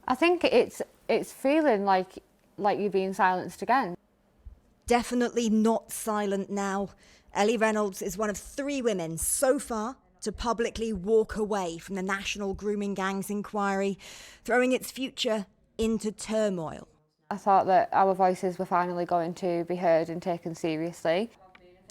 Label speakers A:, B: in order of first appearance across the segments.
A: I think it's feeling like you're being silenced again.
B: Definitely not silent now. Ellie Reynolds is one of 3 women so far to publicly walk away from the National Grooming Gangs inquiry, throwing its future into turmoil.
A: I thought that our voices were finally going to be heard and taken seriously.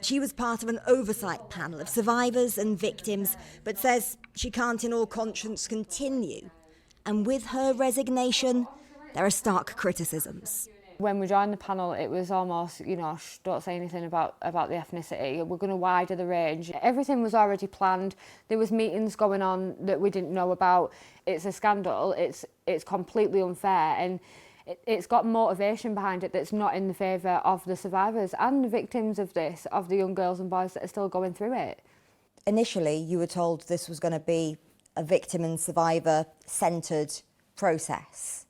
B: She was part of an oversight panel of survivors and victims, but says she can't in all conscience continue. And with her resignation, there are stark criticisms.
A: When we joined the panel, it was almost, don't say anything about the ethnicity. We're going to widen the range. Everything was already planned. There was meetings going on that we didn't know about. It's a scandal. It's completely unfair, and it's got motivation behind it that's not in the favour of the survivors and the victims of this, of the young girls and boys that are still going through it.
B: Initially, you were told this was going to be a victim and survivor-centred process.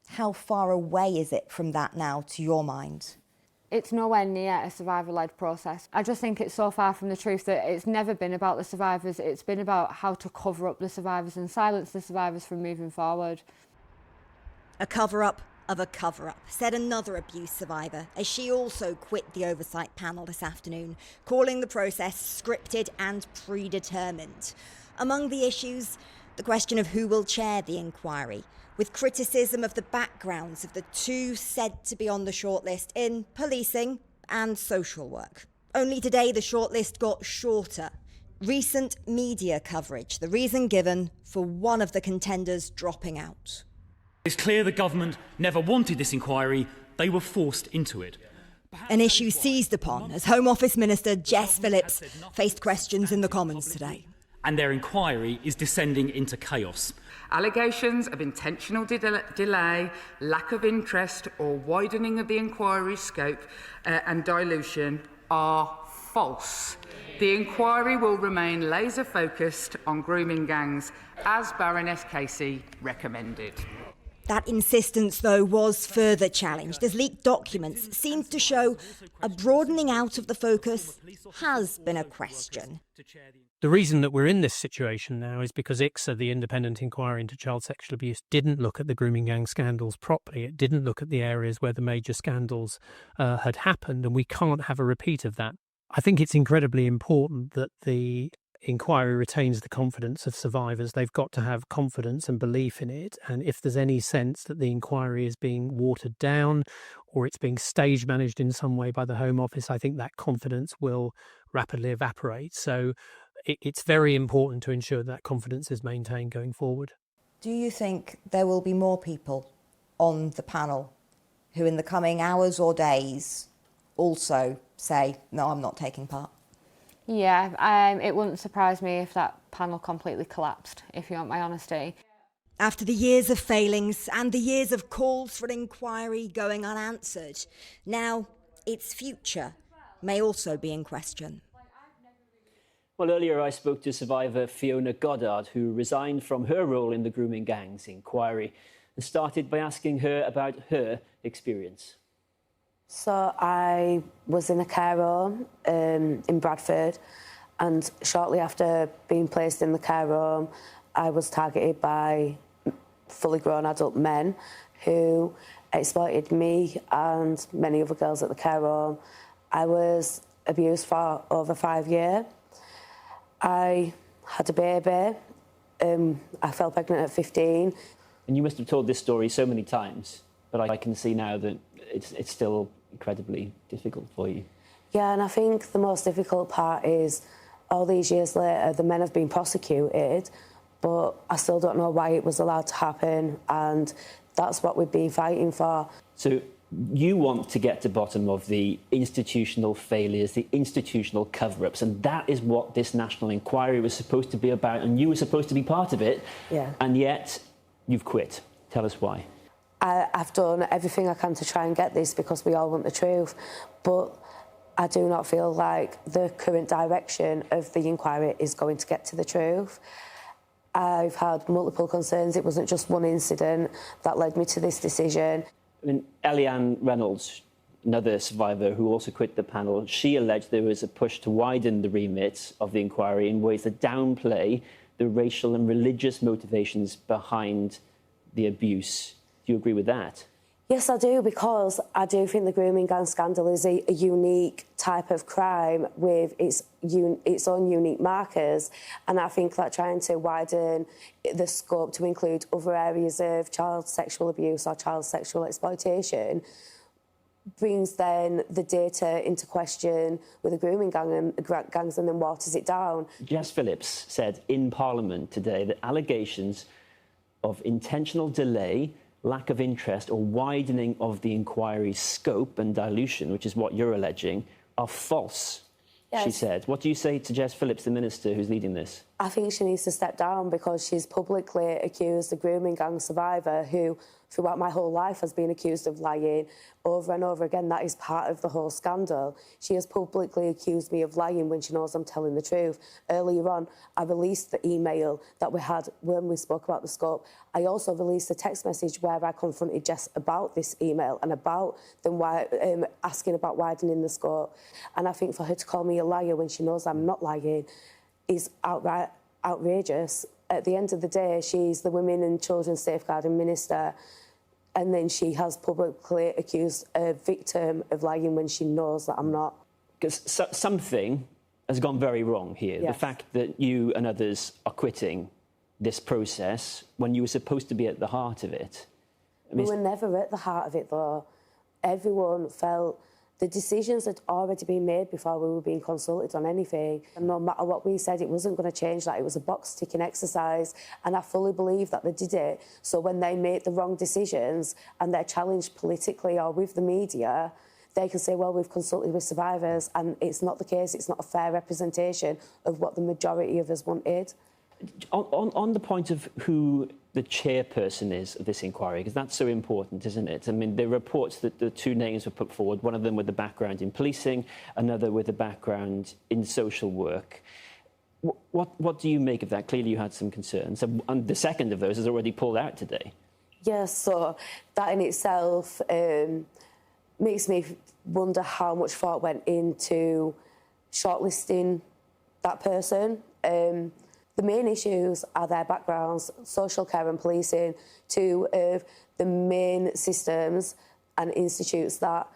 B: How far away is it from that now, to your mind?
A: It's nowhere near a survivor-led process. I just think it's so far from the truth that it's never been about the survivors. It's been about how to cover up the survivors and silence the survivors from moving forward.
B: A cover-up of a cover-up, said another abuse survivor, as she also quit the oversight panel this afternoon, calling the process scripted and predetermined. Among the issues, the question of who will chair the inquiry, with criticism of the backgrounds of the 2 said to be on the shortlist in policing and social work. Only today the shortlist got shorter. Recent media coverage, the reason given for one of the contenders dropping out.
C: It's clear the government never wanted this inquiry, they were forced into it.
B: An issue seized upon as Home Office Minister Jess Phillips faced questions in the Commons today.
C: And their inquiry is descending into chaos.
D: Allegations of intentional delay, lack of interest or widening of the inquiry's scope and dilution are false. The inquiry will remain laser-focused on grooming gangs, as Baroness Casey recommended.
B: That insistence, though, was further challenged as leaked documents seemed to show a broadening out of the focus has been a question.
E: The reason that we're in this situation now is because ICSA, the Independent Inquiry into Child Sexual Abuse, didn't look at the grooming gang scandals properly. It didn't look at the areas where the major scandals had happened, and we can't have a repeat of that. I think it's incredibly important that the inquiry retains the confidence of survivors. They've got to have confidence and belief in it. And if there's any sense that the inquiry is being watered down or it's being stage managed in some way by the Home Office, I think that confidence will rapidly evaporate. So it's very important to ensure that confidence is maintained going forward.
B: Do you think there will be more people on the panel who in the coming hours or days also say, no, I'm not taking part?
A: Yeah, it wouldn't surprise me if that panel completely collapsed, if you want my honesty.
B: After the years of failings and the years of calls for an inquiry going unanswered, now its future may also be in question.
F: Well, earlier I spoke to survivor Fiona Goddard, who resigned from her role in the grooming gangs inquiry, and started by asking her about her experience.
G: So I was in a care home in Bradford, and shortly after being placed in the care home, I was targeted by fully grown adult men who exploited me and many other girls at the care home. I was abused for over 5 years. I had a baby. I fell pregnant at 15.
F: And you must have told this story so many times, but I can see now that it's still incredibly difficult for you.
G: Yeah, and I think the most difficult part is all these years later, the men have been prosecuted, but I still don't know why it was allowed to happen, and that's what we've been fighting for.
F: So you want to get to the bottom of the institutional failures, the institutional cover-ups, and that is what this national inquiry was supposed to be about, and you were supposed to be part of it,
G: Yeah.
F: And yet you've quit. Tell us why.
G: I've done everything I can to try and get this because we all want the truth, but I do not feel like the current direction of the inquiry is going to get to the truth. I've had multiple concerns. It wasn't just one incident that led me to this decision.
F: I mean, Ellie Reynolds, another survivor who also quit the panel, she alleged there was a push to widen the remit of the inquiry in ways that downplay the racial and religious motivations behind the abuse. Do you agree with that?
G: Yes, I do, because I do think the grooming gang scandal is a unique type of crime with its own unique markers. And I think that trying to widen the scope to include other areas of child sexual abuse or child sexual exploitation brings then the data into question with the grooming gangs and then waters it down.
F: Jess Phillips said in Parliament today that allegations of intentional delay, lack of interest or widening of the inquiry's scope and dilution, which is what you're alleging, are false, yes. She said. What do you say to Jess Phillips, the minister who's leading this?
G: I think she needs to step down, because she's publicly accused the grooming gang survivor, who throughout my whole life has been accused of lying over and over again. That is part of the whole scandal. She has publicly accused me of lying when she knows I'm telling the truth. Earlier on, I released the email that we had when we spoke about the scope. I also released a text message where I confronted Jess about this email and about them asking about widening the scope. And I think for her to call me a liar when she knows I'm not lying is outright outrageous. At the end of the day, she's the Women and Children Safeguarding Minister, and then she has publicly accused a victim of lying when she knows that I'm not.
F: Because something has gone very wrong here.
G: Yes.
F: The fact that you and others are quitting this process when you were supposed to be at the heart of it.
G: We were never at the heart of it, though. Everyone felt the decisions had already been made before we were being consulted on anything. And no matter what we said, it wasn't going to change that. It was a box-ticking exercise. And I fully believe that they did it. So when they make the wrong decisions and they're challenged politically or with the media, they can say, well, we've consulted with survivors, and it's not the case. It's not a fair representation of what the majority of us wanted.
F: On the point of who the chairperson is of this inquiry, because that's so important, isn't it? I mean, there are reports that the two names were put forward, one of them with a background in policing, another with a background in social work. What do you make of that? Clearly you had some concerns, and the second of those is already pulled out today.
G: Yes, so that in itself makes me wonder how much thought went into shortlisting that person. The main issues are their backgrounds, social care and policing, two of the main systems and institutes that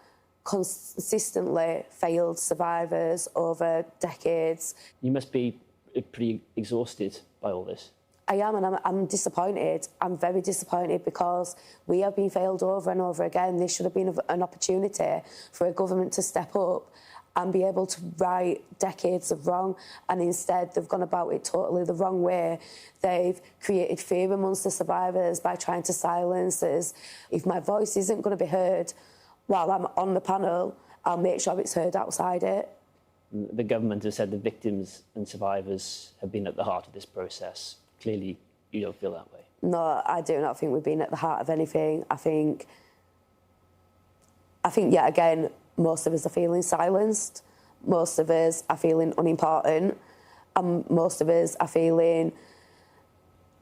G: consistently failed survivors over decades.
F: You must be pretty exhausted by all this.
G: I am, and I'm disappointed. I'm very disappointed, because we have been failed over and over again. This should have been an opportunity for a government to step up and be able to right decades of wrong, and instead they've gone about it totally the wrong way. They've created fear amongst the survivors by trying to silence us. If my voice isn't going to be heard while I'm on the panel, I'll make sure it's heard outside it.
F: The government has said the victims and survivors have been at the heart of this process. Clearly, you don't feel that way. No,
G: I do not think we've been at the heart of anything. I think yet again, most of us are feeling silenced. Most of us are feeling unimportant. And most of us are feeling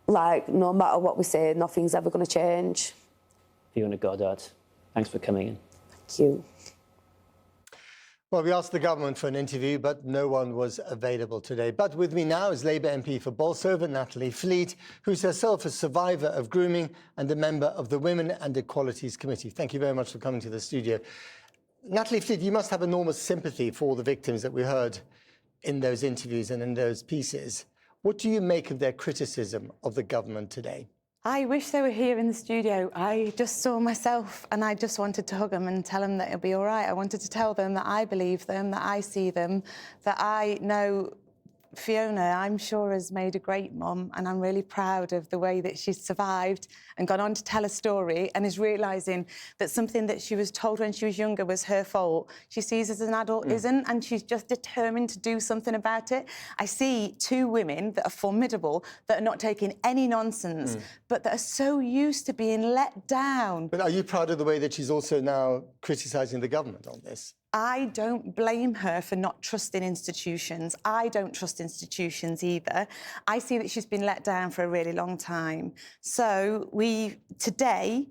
G: like no matter what we say, nothing's ever going to change.
F: Fiona Goddard, thanks for coming in.
G: Thank you.
H: Well, we asked the government for an interview, but no one was available today. But with me now is Labour MP for Bolsover, Natalie Fleet, who's herself a survivor of grooming and a member of the Women and Equalities Committee. Thank you very much for coming to the studio. Natalie Fleet, you must have enormous sympathy for the victims that we heard in those interviews and in those pieces. What do you make of their criticism of the government today?
I: I wish they were here in the studio. I just saw myself and I just wanted to hug them and tell them that it'll be all right. I wanted to tell them that I believe them, that I see them, that I know Fiona, I'm sure, has made a great mum, and I'm really proud of the way that she's survived and gone on to tell a story and is realising that something that she was told when she was younger was her fault. She sees as an adult isn't, and she's just determined to do something about it. I see two women that are formidable, that are not taking any nonsense, but that are so used to being let down.
H: But are you proud of the way that she's also now criticising the government on this?
I: I don't blame her for not trusting institutions. I don't trust institutions either. I see that she's been let down for a really long time. So today,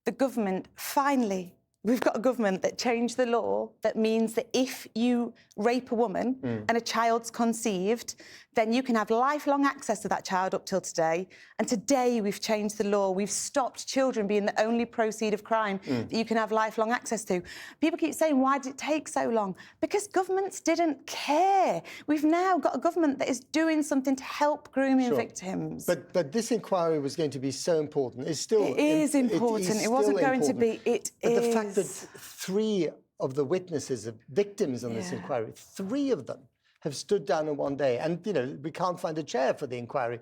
I: the government finally We've got a government that changed the law that means that if you rape a woman and a child's conceived, then you can have lifelong access to that child up till today. And today we've changed the law. We've stopped children being the only proceed of crime that you can have lifelong access to. People keep saying, why did it take so long? Because governments didn't care. We've now got a government that is doing something to help grooming victims.
H: But this inquiry was going to be so important. It's still...
I: It is important. It wasn't going to be. It is.
H: The fact that 3 of the witnesses, of victims on this inquiry, 3 of them have stood down in one day. And, we can't find a chair for the inquiry.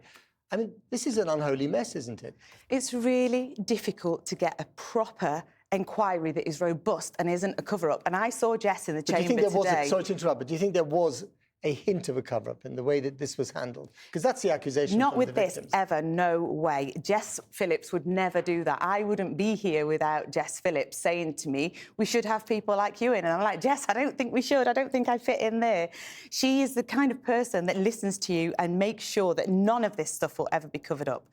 H: I mean, this is an unholy mess, isn't it?
I: It's really difficult to get a proper inquiry that is robust and isn't a cover-up. And I saw Jess in the chamber today.
H: Sorry to interrupt, but do you think there was a hint of a cover-up in the way that this was handled? Because that's the accusation.
I: Not with this, ever, no way. Jess Phillips would never do that. I wouldn't be here without Jess Phillips saying to me, we should have people like you in. And I'm like, Jess, I don't think we should. I don't think I fit in there. She is the kind of person that listens to you and makes sure that none of this stuff will ever be covered up.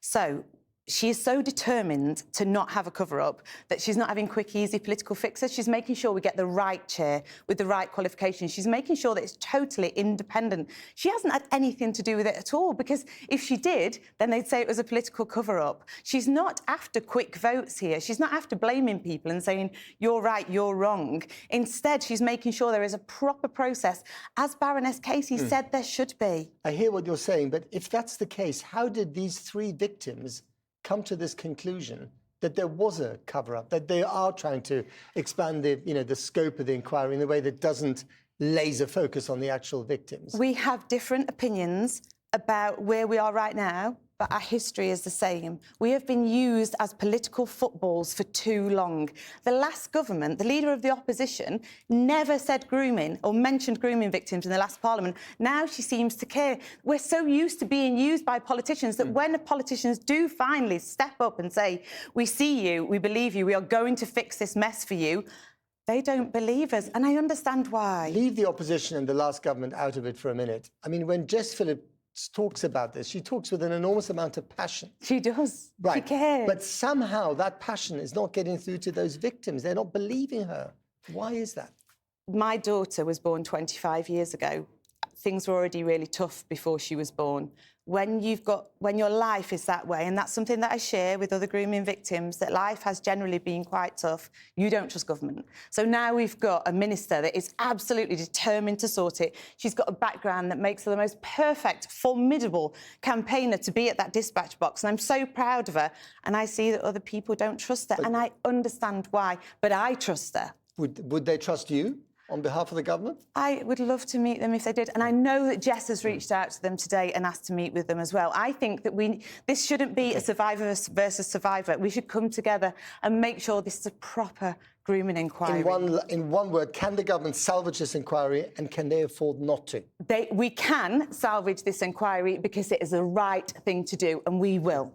I: So she is so determined to not have a cover-up that she's not having quick, easy political fixes. She's making sure we get the right chair with the right qualifications. She's making sure that it's totally independent. She hasn't had anything to do with it at all, because if she did, then they'd say it was a political cover-up. She's not after quick votes here. She's not after blaming people and saying, you're right, you're wrong. Instead, she's making sure there is a proper process, as Baroness Casey said there should be.
H: I hear what you're saying, but if that's the case, how did these 3 victims come to this conclusion that there was a cover-up, that they are trying to expand the scope of the inquiry in a way that doesn't laser focus on the actual victims?
I: We have different opinions about where we are right now, but our history is the same. We have been used as political footballs for too long. The last government, the leader of the opposition, never said grooming or mentioned grooming victims in the last parliament. Now she seems to care. We're so used to being used by politicians that when politicians do finally step up and say, we see you, we believe you, we are going to fix this mess for you, they don't believe us, and I understand why.
H: Leave the opposition and the last government out of it for a minute. I mean, when Jess Phillips talks about this, she talks with an enormous amount of passion.
I: She does.
H: Right.
I: She cares.
H: But somehow that passion is not getting through to those victims. They're not believing her. Why is that?
I: My daughter was born 25 years ago. Things were already really tough before she was born. When your life is that way, and that's something that I share with other grooming victims, that life has generally been quite tough, you don't trust government. So now we've got a minister that is absolutely determined to sort it. She's got a background that makes her the most perfect, formidable campaigner to be at that dispatch box, and I'm so proud of her. And I see that other people don't trust her, and I understand why, but I trust her.
H: Would they trust you on behalf of the government?
I: I would love to meet them if they did. And I know that Jess has reached out to them today and asked to meet with them as well. I think that this shouldn't be a survivor versus survivor. We should come together and make sure this is a proper grooming inquiry.
H: In one word, can the government salvage this inquiry, and can they afford not to?
I: We can salvage this inquiry because it is the right thing to do, and we will.